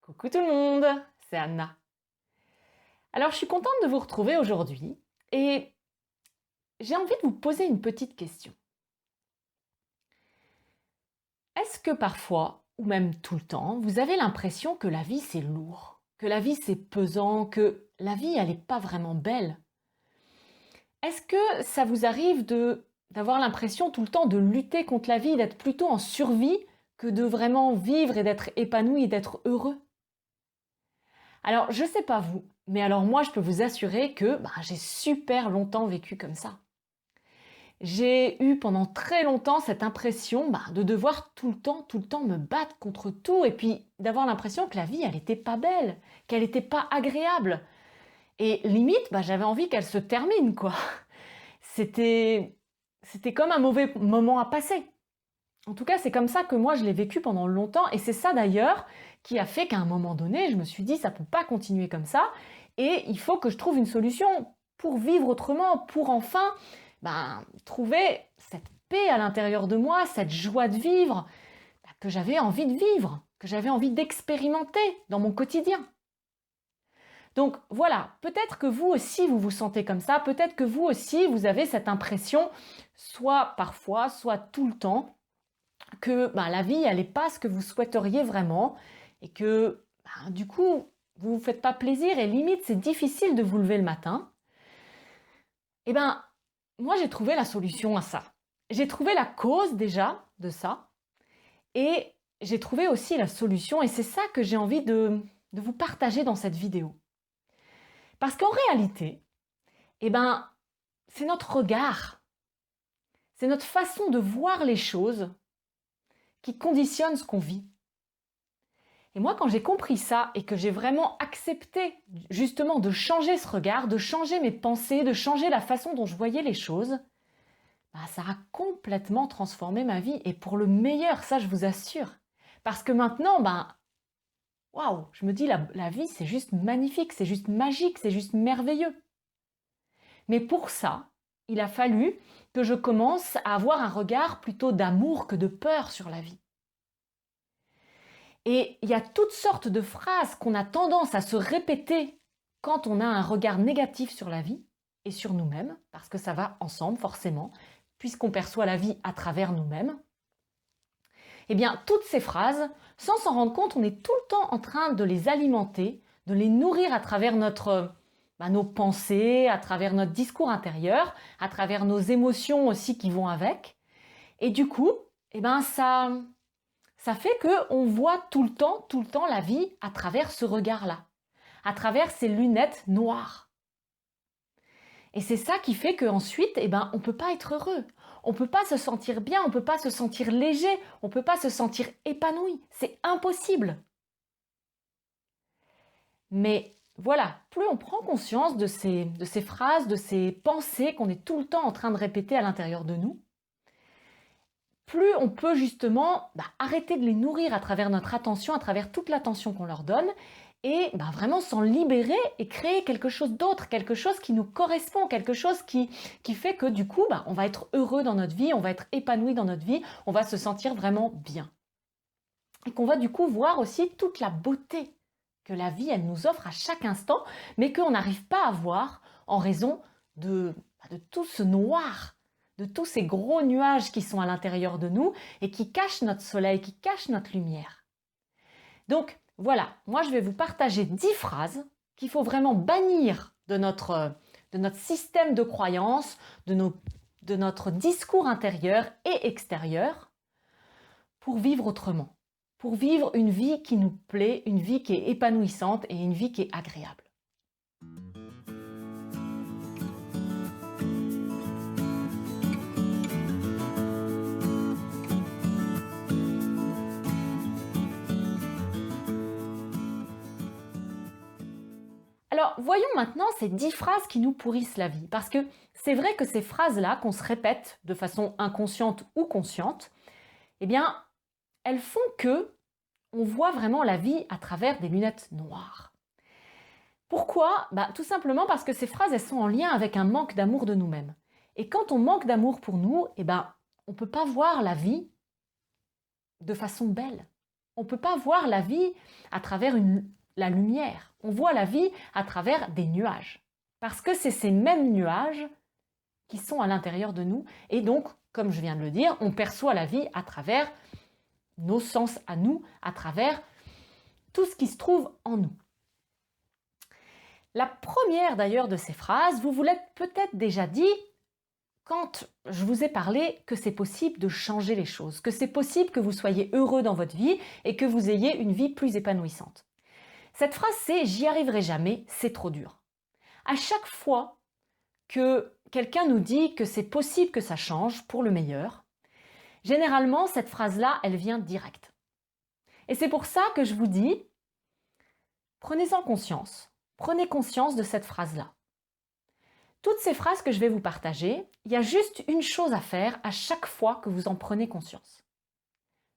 Coucou tout le monde, c'est Anna. Alors je suis contente de vous retrouver aujourd'hui et j'ai envie de vous poser une petite question. Est-ce que parfois, ou même tout le temps, vous avez l'impression que la vie c'est lourd, que la vie c'est pesant, que la vie elle n'est pas vraiment belle? Est-ce que ça vous arrive d'avoir l'impression tout le temps de lutter contre la vie, d'être plutôt en survie que de vraiment vivre et d'être épanoui et d'être heureux? Alors, je sais pas vous, mais alors moi, je peux vous assurer que j'ai super longtemps vécu comme ça. J'ai eu pendant très longtemps cette impression de devoir tout le temps me battre contre tout et puis d'avoir l'impression que la vie, elle n'était pas belle, qu'elle n'était pas agréable. Et limite, j'avais envie qu'elle se termine, quoi. C'était, c'était comme un mauvais moment à passer. En tout cas, c'est comme ça que moi je l'ai vécu pendant longtemps et c'est ça d'ailleurs qui a fait qu'à un moment donné, je me suis dit ça ne peut pas continuer comme ça et il faut que je trouve une solution pour vivre autrement, pour enfin trouver cette paix à l'intérieur de moi, cette joie de vivre que j'avais envie de vivre, que j'avais envie d'expérimenter dans mon quotidien. Donc voilà, peut-être que vous aussi vous vous sentez comme ça, peut-être que vous aussi vous avez cette impression, soit parfois, soit tout le temps, que la vie, elle n'est pas ce que vous souhaiteriez vraiment et que du coup, vous ne vous faites pas plaisir et limite, c'est difficile de vous lever le matin. Eh bien, moi, j'ai trouvé la solution à ça. J'ai trouvé la cause déjà de ça et j'ai trouvé aussi la solution et c'est ça que j'ai envie de vous partager dans cette vidéo. Parce qu'en réalité, c'est notre regard, c'est notre façon de voir les choses qui conditionne ce qu'on vit. Et moi, quand j'ai compris ça et que j'ai vraiment accepté justement de changer ce regard, de changer mes pensées, de changer la façon dont je voyais les choses, ça a complètement transformé ma vie et pour le meilleur, ça je vous assure. Parce que maintenant, waouh, je me dis la vie c'est juste magnifique, c'est juste magique, c'est juste merveilleux. Mais pour ça, il a fallu que je commence à avoir un regard plutôt d'amour que de peur sur la vie. Et il y a toutes sortes de phrases qu'on a tendance à se répéter quand on a un regard négatif sur la vie et sur nous-mêmes, parce que ça va ensemble forcément, puisqu'on perçoit la vie à travers nous-mêmes. Eh bien, toutes ces phrases, sans s'en rendre compte, on est tout le temps en train de les alimenter, de les nourrir à travers nos pensées, à travers notre discours intérieur, à travers nos émotions aussi qui vont avec. Et du coup, ça fait qu'on voit tout le temps la vie à travers ce regard-là, à travers ces lunettes noires. Et c'est ça qui fait qu'ensuite, on ne peut pas être heureux. On ne peut pas se sentir bien, on ne peut pas se sentir léger, on ne peut pas se sentir épanoui. C'est impossible. Mais voilà, plus on prend conscience de ces phrases, de ces pensées qu'on est tout le temps en train de répéter à l'intérieur de nous, plus on peut justement arrêter de les nourrir à travers notre attention, à travers toute l'attention qu'on leur donne, et vraiment s'en libérer et créer quelque chose d'autre, quelque chose qui nous correspond, quelque chose qui fait que du coup, on va être heureux dans notre vie, on va être épanoui dans notre vie, on va se sentir vraiment bien. Et qu'on va du coup voir aussi toute la beauté que la vie, elle nous offre à chaque instant, mais qu'on n'arrive pas à voir en raison de tout ce noir, de tous ces gros nuages qui sont à l'intérieur de nous et qui cachent notre soleil, qui cachent notre lumière. Donc voilà, moi je vais vous partager 10 phrases qu'il faut vraiment bannir de notre système de croyance, de notre discours intérieur et extérieur pour vivre autrement, pour vivre une vie qui nous plaît, une vie qui est épanouissante et une vie qui est agréable. Alors, voyons maintenant ces 10 phrases qui nous pourrissent la vie. Parce que c'est vrai que ces phrases-là, qu'on se répète de façon inconsciente ou consciente, elles font que on voit vraiment la vie à travers des lunettes noires. Pourquoi ? Tout simplement parce que ces phrases, elles sont en lien avec un manque d'amour de nous-mêmes. Et quand on manque d'amour pour nous, on ne peut pas voir la vie de façon belle. On ne peut pas voir la vie à travers la lumière. On voit la vie à travers des nuages. Parce que c'est ces mêmes nuages qui sont à l'intérieur de nous. Et donc, comme je viens de le dire, on perçoit la vie à travers nos sens à nous, à travers tout ce qui se trouve en nous. La première d'ailleurs de ces phrases, vous vous l'êtes peut-être déjà dit quand je vous ai parlé que c'est possible de changer les choses, que c'est possible que vous soyez heureux dans votre vie et que vous ayez une vie plus épanouissante. Cette phrase c'est « j'y arriverai jamais, c'est trop dur ». À chaque fois que quelqu'un nous dit que c'est possible que ça change pour le meilleur, généralement cette phrase-là, elle vient direct. Et c'est pour ça que je vous dis, prenez-en conscience, prenez conscience de cette phrase-là. Toutes ces phrases que je vais vous partager, il y a juste une chose à faire à chaque fois que vous en prenez conscience.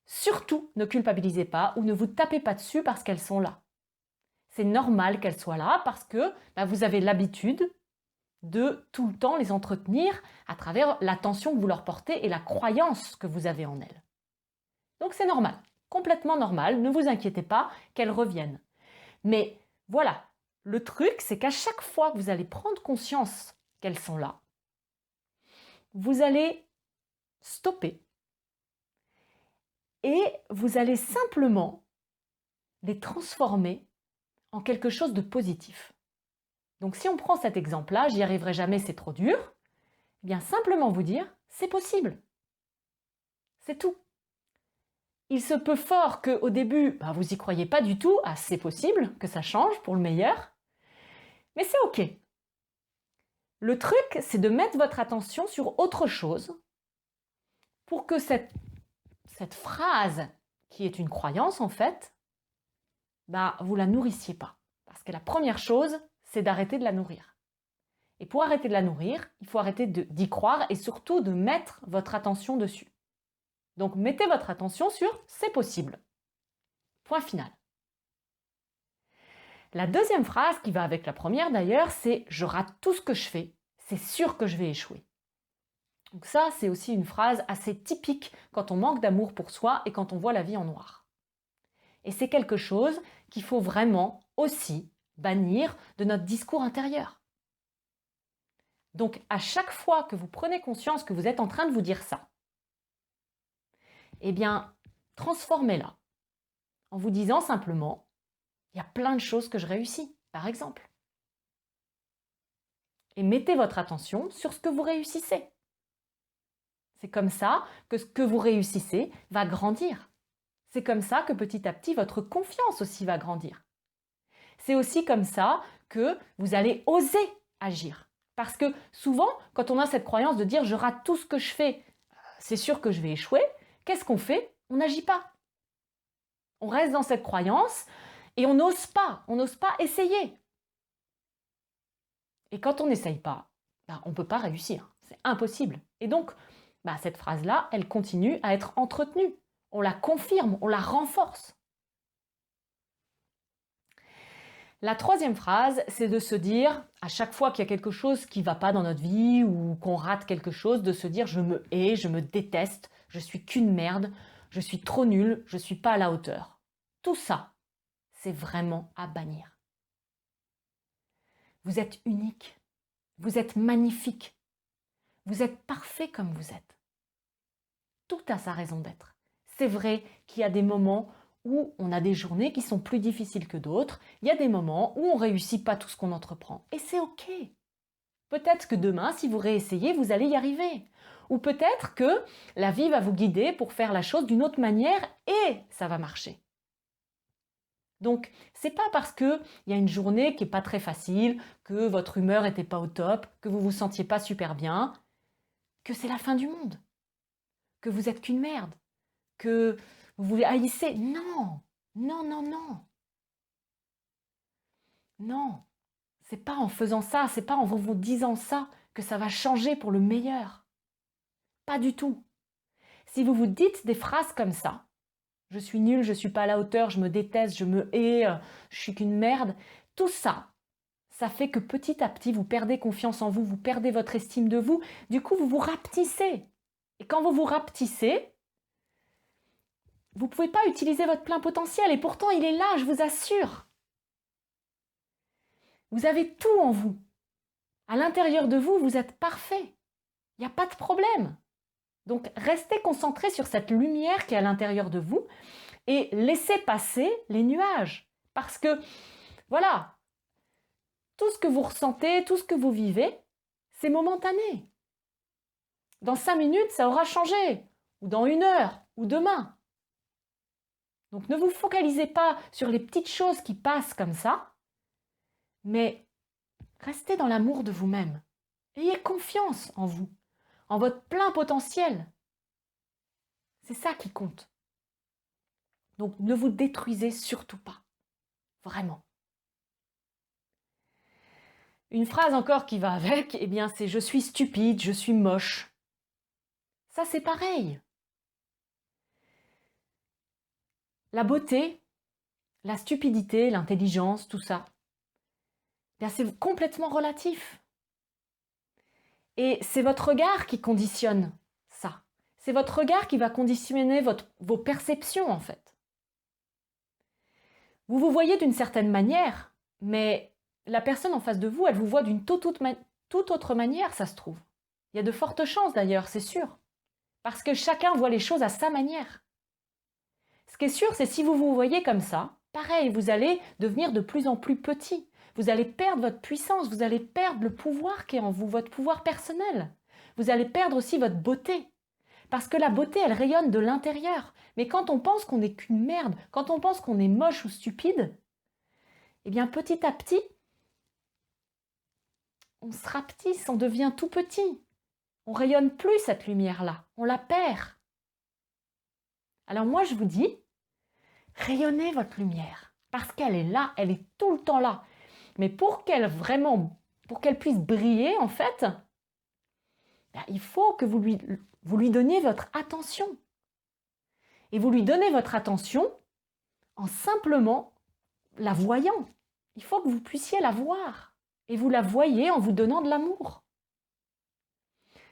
Surtout, ne culpabilisez pas ou ne vous tapez pas dessus parce qu'elles sont là. C'est normal qu'elles soient là parce que vous avez l'habitude de tout le temps les entretenir à travers l'attention que vous leur portez et la croyance que vous avez en elles. Donc c'est normal, complètement normal, ne vous inquiétez pas qu'elles reviennent. Mais voilà, le truc c'est qu'à chaque fois que vous allez prendre conscience qu'elles sont là, vous allez stopper et vous allez simplement les transformer en quelque chose de positif. Donc si on prend cet exemple-là, j'y arriverai jamais, c'est trop dur, eh bien simplement vous dire, c'est possible. C'est tout. Il se peut fort qu'au début, vous n'y croyez pas du tout, c'est possible que ça change pour le meilleur, mais c'est ok. Le truc, c'est de mettre votre attention sur autre chose pour que cette phrase, qui est une croyance en fait, vous la nourrissiez pas. Parce que la première chose, c'est d'arrêter de la nourrir. Et pour arrêter de la nourrir, il faut arrêter d'y croire et surtout de mettre votre attention dessus. Donc mettez votre attention sur « c'est possible ». Point final. La deuxième phrase, qui va avec la première d'ailleurs, c'est « je rate tout ce que je fais, c'est sûr que je vais échouer ». Donc ça, c'est aussi une phrase assez typique quand on manque d'amour pour soi et quand on voit la vie en noir. Et c'est quelque chose qu'il faut vraiment aussi bannir de notre discours intérieur. Donc à chaque fois que vous prenez conscience que vous êtes en train de vous dire ça, eh bien, transformez-la en vous disant simplement « il y a plein de choses que je réussis », par exemple. Et mettez votre attention sur ce que vous réussissez. C'est comme ça que ce que vous réussissez va grandir. C'est comme ça que petit à petit, votre confiance aussi va grandir. C'est aussi comme ça que vous allez oser agir. Parce que souvent, quand on a cette croyance de dire « je rate tout ce que je fais, c'est sûr que je vais échouer », qu'est-ce qu'on fait? On n'agit pas. On reste dans cette croyance et on n'ose pas essayer. Et quand on n'essaye pas, on ne peut pas réussir. C'est impossible. Et donc, cette phrase-là, elle continue à être entretenue. On la confirme, on la renforce. La troisième phrase, c'est de se dire, à chaque fois qu'il y a quelque chose qui ne va pas dans notre vie ou qu'on rate quelque chose, de se dire « je me hais, je me déteste, je suis qu'une merde, je suis trop nulle, je ne suis pas à la hauteur ». Tout ça, c'est vraiment à bannir. Vous êtes unique, vous êtes magnifique, vous êtes parfait comme vous êtes. Tout a sa raison d'être. C'est vrai qu'il y a des moments où on a des journées qui sont plus difficiles que d'autres. Il y a des moments où on ne réussit pas tout ce qu'on entreprend. Et c'est ok. Peut-être que demain, si vous réessayez, vous allez y arriver. Ou peut-être que la vie va vous guider pour faire la chose d'une autre manière et ça va marcher. Donc, c'est pas parce qu'il y a une journée qui n'est pas très facile, que votre humeur n'était pas au top, que vous ne vous sentiez pas super bien, que c'est la fin du monde. Que vous êtes qu'une merde. Que vous vous haïssez. Non, non, non, non. Non, c'est pas en faisant ça, c'est pas en vous disant ça que ça va changer pour le meilleur. Pas du tout. Si vous vous dites des phrases comme ça, je suis nulle, je suis pas à la hauteur, je me déteste, je me hais, je suis qu'une merde, tout ça, ça fait que petit à petit, vous perdez confiance en vous, vous perdez votre estime de vous, du coup, vous vous rapetissez. Et quand vous vous rapetissez, vous ne pouvez pas utiliser votre plein potentiel et pourtant il est là, je vous assure. Vous avez tout en vous. À l'intérieur de vous, vous êtes parfait. Il n'y a pas de problème. Donc restez concentrés sur cette lumière qui est à l'intérieur de vous et laissez passer les nuages. Parce que, voilà, tout ce que vous ressentez, tout ce que vous vivez, c'est momentané. Dans 5 minutes, ça aura changé. Ou dans 1 heure, ou demain. Donc ne vous focalisez pas sur les petites choses qui passent comme ça, mais restez dans l'amour de vous-même. Ayez confiance en vous, en votre plein potentiel. C'est ça qui compte. Donc ne vous détruisez surtout pas. Vraiment. Une phrase encore qui va avec, eh bien c'est « je suis stupide, je suis moche ». Ça c'est pareil. La beauté, la stupidité, l'intelligence, tout ça, eh bien c'est complètement relatif. Et c'est votre regard qui conditionne ça. C'est votre regard qui va conditionner vos perceptions en fait. Vous vous voyez d'une certaine manière, mais la personne en face de vous, elle vous voit d'une toute autre manière, ça se trouve. Il y a de fortes chances d'ailleurs, c'est sûr. Parce que chacun voit les choses à sa manière. Ce qui est sûr, c'est si vous vous voyez comme ça, pareil, vous allez devenir de plus en plus petit. Vous allez perdre votre puissance, vous allez perdre le pouvoir qui est en vous, votre pouvoir personnel. Vous allez perdre aussi votre beauté. Parce que la beauté, elle rayonne de l'intérieur. Mais quand on pense qu'on n'est qu'une merde, quand on pense qu'on est moche ou stupide, eh bien petit à petit, on se rapetisse, on devient tout petit. On rayonne plus cette lumière-là, on la perd. Alors moi je vous dis, rayonnez votre lumière, parce qu'elle est là, elle est tout le temps là. Mais pour qu'elle puisse briller en fait, il faut que vous lui donniez votre attention. Et vous lui donnez votre attention en simplement la voyant. Il faut que vous puissiez la voir. Et vous la voyez en vous donnant de l'amour.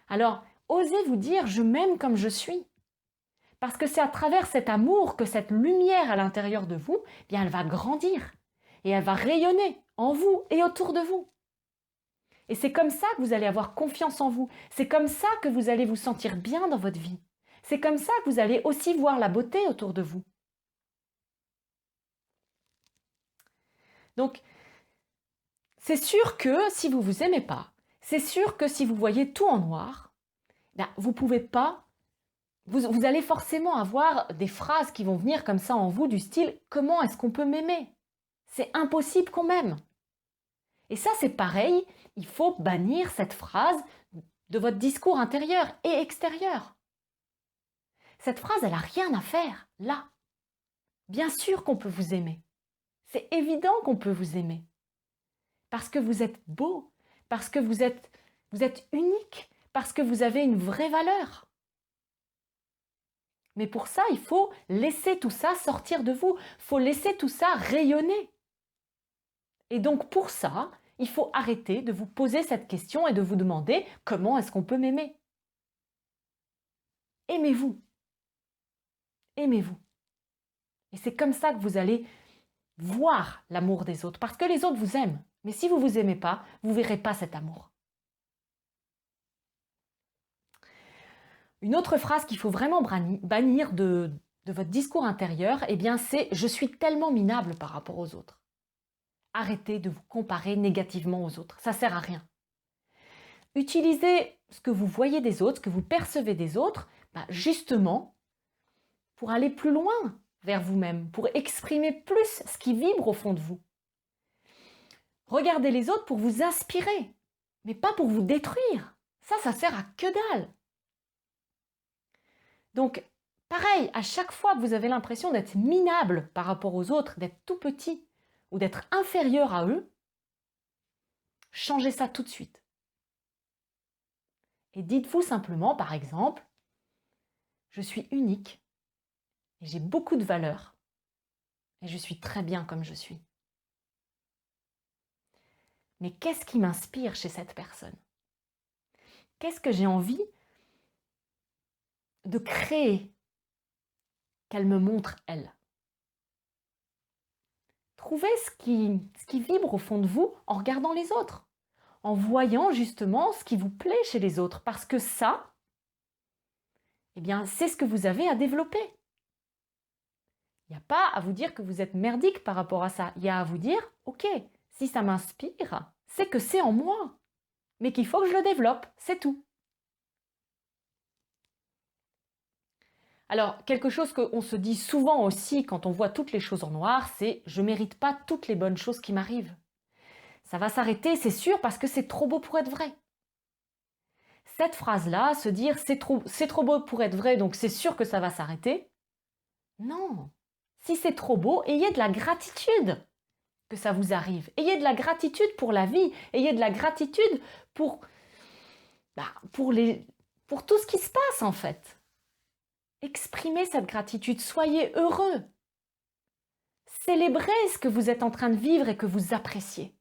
Alors, osez vous dire « je m'aime comme je suis ». Parce que c'est à travers cet amour que cette lumière à l'intérieur de vous, eh bien, elle va grandir. Et elle va rayonner en vous et autour de vous. Et c'est comme ça que vous allez avoir confiance en vous. C'est comme ça que vous allez vous sentir bien dans votre vie. C'est comme ça que vous allez aussi voir la beauté autour de vous. Donc, c'est sûr que si vous ne vous aimez pas, c'est sûr que si vous voyez tout en noir, vous ne pouvez pas, vous allez forcément avoir des phrases qui vont venir comme ça en vous du style « Comment est-ce qu'on peut m'aimer ?» C'est impossible qu'on m'aime. Et ça, c'est pareil, il faut bannir cette phrase de votre discours intérieur et extérieur. Cette phrase, elle n'a rien à faire là. Bien sûr qu'on peut vous aimer. C'est évident qu'on peut vous aimer. Parce que vous êtes beau, parce que vous êtes unique, parce que vous avez une vraie valeur. Mais pour ça, il faut laisser tout ça sortir de vous. Il faut laisser tout ça rayonner. Et donc pour ça, il faut arrêter de vous poser cette question et de vous demander « Comment est-ce qu'on peut m'aimer ?» Aimez-vous. Aimez-vous. Et c'est comme ça que vous allez voir l'amour des autres. Parce que les autres vous aiment. Mais si vous ne vous aimez pas, vous ne verrez pas cet amour. Une autre phrase qu'il faut vraiment bannir de votre discours intérieur, eh bien c'est « Je suis tellement minable par rapport aux autres ». Arrêtez de vous comparer négativement aux autres. Ça ne sert à rien. Utilisez ce que vous voyez des autres, ce que vous percevez des autres, justement pour aller plus loin vers vous-même, pour exprimer plus ce qui vibre au fond de vous. Regardez les autres pour vous inspirer, mais pas pour vous détruire. Ça sert à que dalle. Donc, pareil, à chaque fois que vous avez l'impression d'être minable par rapport aux autres, d'être tout petit ou d'être inférieur à eux, changez ça tout de suite. Et dites-vous simplement, par exemple, je suis unique et j'ai beaucoup de valeur et je suis très bien comme je suis. Mais qu'est-ce qui m'inspire chez cette personne? Qu'est-ce que j'ai envie de créer qu'elle me montre elle. Trouvez ce qui vibre au fond de vous en regardant les autres, en voyant justement ce qui vous plaît chez les autres, parce que ça, eh bien, c'est ce que vous avez à développer. Il n'y a pas à vous dire que vous êtes merdique par rapport à ça. Il y a à vous dire, ok, si ça m'inspire, c'est que c'est en moi, mais qu'il faut que je le développe, c'est tout. Alors, quelque chose qu'on se dit souvent aussi quand on voit toutes les choses en noir, c'est « je ne mérite pas toutes les bonnes choses qui m'arrivent ». Ça va s'arrêter, c'est sûr, parce que c'est trop beau pour être vrai. Cette phrase-là, se dire « c'est trop beau pour être vrai, donc c'est sûr que ça va s'arrêter », non. Si c'est trop beau, ayez de la gratitude que ça vous arrive. Ayez de la gratitude pour la vie. Ayez de la gratitude pour tout ce qui se passe en fait. Exprimez cette gratitude. Soyez heureux. Célébrez ce que vous êtes en train de vivre et que vous appréciez.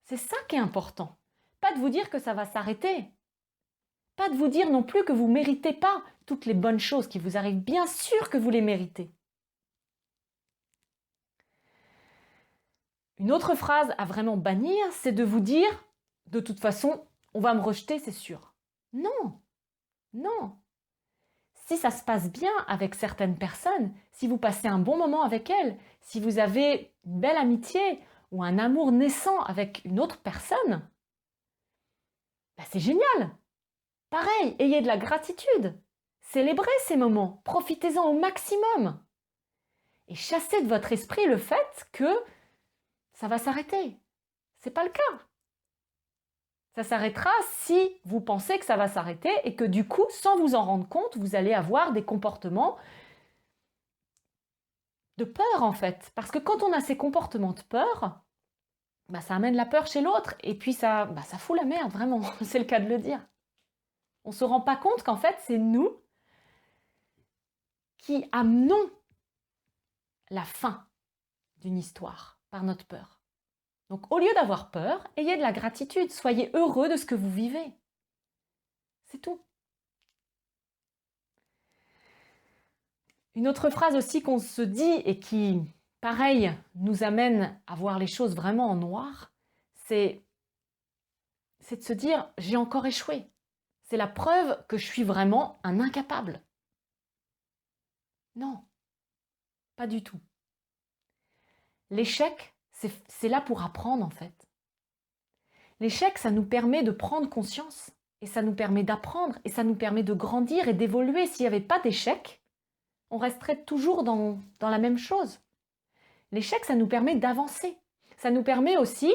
C'est ça qui est important. Pas de vous dire que ça va s'arrêter. Pas de vous dire non plus que vous ne méritez pas toutes les bonnes choses qui vous arrivent. Bien sûr que vous les méritez. Une autre phrase à vraiment bannir, c'est de vous dire « de toute façon, on va me rejeter, c'est sûr ». Non, non. Si ça se passe bien avec certaines personnes, si vous passez un bon moment avec elles, si vous avez une belle amitié ou un amour naissant avec une autre personne, c'est génial. Pareil, ayez de la gratitude. Célébrez ces moments, profitez-en au maximum. Et chassez de votre esprit le fait que ça va s'arrêter. Ce n'est pas le cas. Ça s'arrêtera si vous pensez que ça va s'arrêter et que du coup, sans vous en rendre compte, vous allez avoir des comportements de peur en fait. Parce que quand on a ces comportements de peur, ça amène la peur chez l'autre et puis ça fout la merde, vraiment, c'est le cas de le dire. On ne se rend pas compte qu'en fait, c'est nous qui amenons la fin d'une histoire par notre peur. Donc, au lieu d'avoir peur, ayez de la gratitude, soyez heureux de ce que vous vivez. C'est tout. Une autre phrase aussi qu'on se dit et qui, pareil, nous amène à voir les choses vraiment en noir, c'est de se dire « j'ai encore échoué ». C'est la preuve que je suis vraiment un incapable. Non, pas du tout. L'échec, c'est là pour apprendre en fait. L'échec, ça nous permet de prendre conscience et ça nous permet d'apprendre et ça nous permet de grandir et d'évoluer. S'il n'y avait pas d'échec, on resterait toujours dans la même chose. L'échec, ça nous permet d'avancer. Ça nous permet aussi,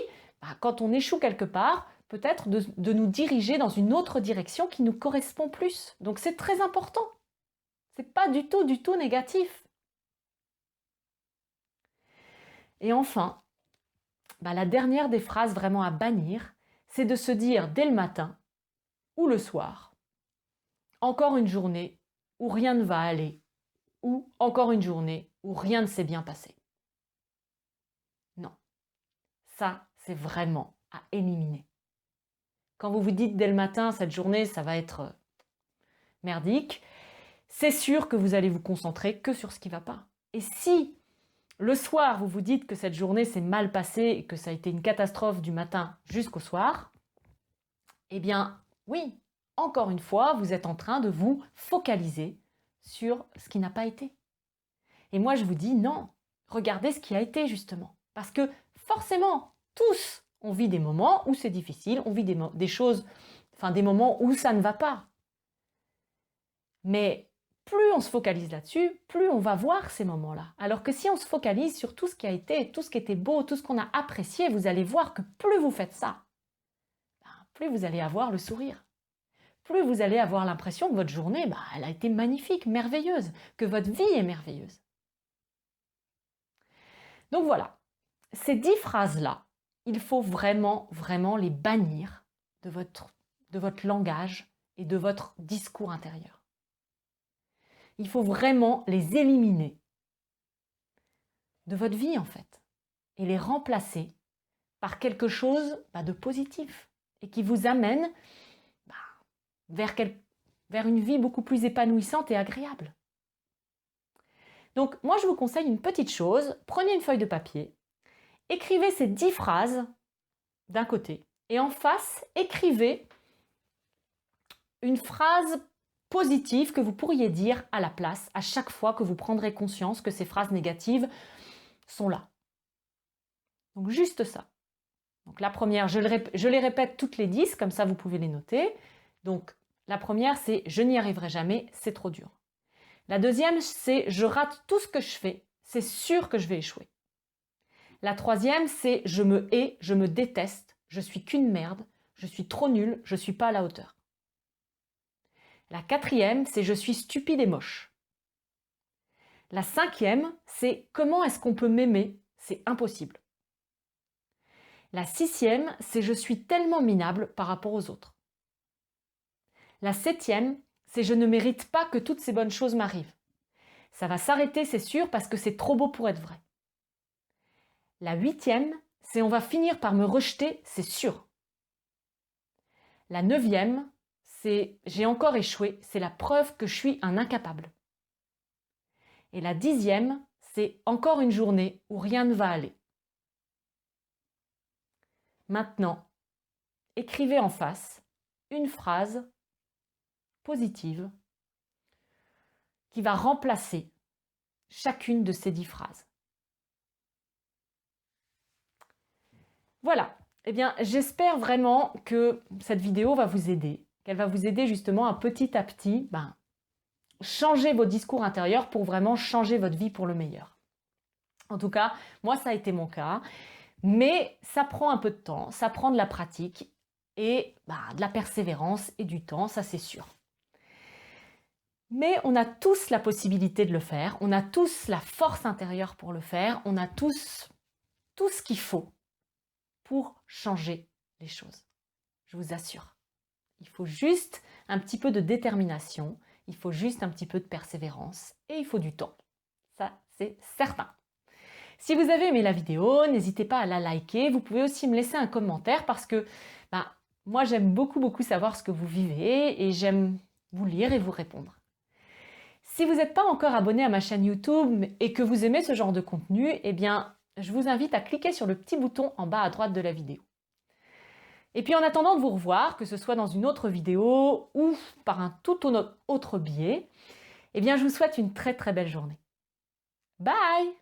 quand on échoue quelque part, peut-être de nous diriger dans une autre direction qui nous correspond plus. Donc c'est très important. C'est pas du tout négatif. Et enfin, la dernière des phrases vraiment à bannir, c'est de se dire dès le matin ou le soir, encore une journée où rien ne va aller, ou encore une journée où rien ne s'est bien passé. Non, ça c'est vraiment à éliminer. Quand vous vous dites dès le matin, cette journée, ça va être merdique, c'est sûr que vous allez vous concentrer que sur ce qui ne va pas. Et si le soir, vous vous dites que cette journée s'est mal passée et que ça a été une catastrophe du matin jusqu'au soir, eh bien, oui, encore une fois, vous êtes en train de vous focaliser sur ce qui n'a pas été. Et moi, je vous dis non, regardez ce qui a été justement. Parce que forcément, tous, on vit des moments où c'est difficile, on vit des choses, des moments où ça ne va pas. Mais plus on se focalise là-dessus, plus on va voir ces moments-là. Alors que si on se focalise sur tout ce qui a été, tout ce qui était beau, tout ce qu'on a apprécié, vous allez voir que plus vous faites ça, plus vous allez avoir le sourire. Plus vous allez avoir l'impression que votre journée, elle a été magnifique, merveilleuse, que votre vie est merveilleuse. Donc voilà, ces 10 phrases-là, il faut vraiment, vraiment les bannir de votre langage et de votre discours intérieur. Il faut vraiment les éliminer de votre vie en fait et les remplacer par quelque chose de positif et qui vous amène vers une vie beaucoup plus épanouissante et agréable. Donc moi je vous conseille une petite chose, prenez une feuille de papier, écrivez ces 10 phrases d'un côté et en face, écrivez une phrase positive que vous pourriez dire à la place à chaque fois que vous prendrez conscience que ces phrases négatives sont là. Donc juste ça. Donc la première, je les répète toutes les 10, comme ça vous pouvez les noter. Donc la première, c'est « je n'y arriverai jamais, c'est trop dur ». La deuxième, c'est « je rate tout ce que je fais, c'est sûr que je vais échouer ». La troisième, c'est « je me hais, je me déteste, je suis qu'une merde, je suis trop nulle, je suis pas à la hauteur ». La quatrième, c'est « je suis stupide et moche ». La cinquième, c'est « comment est-ce qu'on peut m'aimer, c'est impossible ». La sixième, c'est « je suis tellement minable par rapport aux autres ». La septième, c'est « je ne mérite pas que toutes ces bonnes choses m'arrivent ». Ça va s'arrêter, c'est sûr, parce que c'est trop beau pour être vrai. La huitième, c'est « on va finir par me rejeter, c'est sûr ». La neuvième, c'est « j'ai encore échoué, c'est la preuve que je suis un incapable ». Et la dixième, c'est « encore une journée où rien ne va aller ». Maintenant, écrivez en face une phrase positive qui va remplacer chacune de ces 10 phrases. Voilà, eh bien j'espère vraiment que cette vidéo va vous aider, qu'elle va vous aider justement à petit changer vos discours intérieurs pour vraiment changer votre vie pour le meilleur. En tout cas, moi ça a été mon cas. Mais ça prend un peu de temps, ça prend de la pratique et de la persévérance et du temps, ça c'est sûr. Mais on a tous la possibilité de le faire, on a tous la force intérieure pour le faire, on a tous tout ce qu'il faut pour changer les choses. Je vous assure. Il faut juste un petit peu de détermination, il faut juste un petit peu de persévérance et il faut du temps. Ça, c'est certain. Si vous avez aimé la vidéo, n'hésitez pas à la liker. Vous pouvez aussi me laisser un commentaire parce que moi, j'aime beaucoup savoir ce que vous vivez et j'aime vous lire et vous répondre. Si vous n'êtes pas encore abonné à ma chaîne YouTube et que vous aimez ce genre de contenu, eh bien, je vous invite à cliquer sur le petit bouton en bas à droite de la vidéo. Et puis en attendant de vous revoir, que ce soit dans une autre vidéo ou par un tout autre biais, eh bien, je vous souhaite une très belle journée. Bye!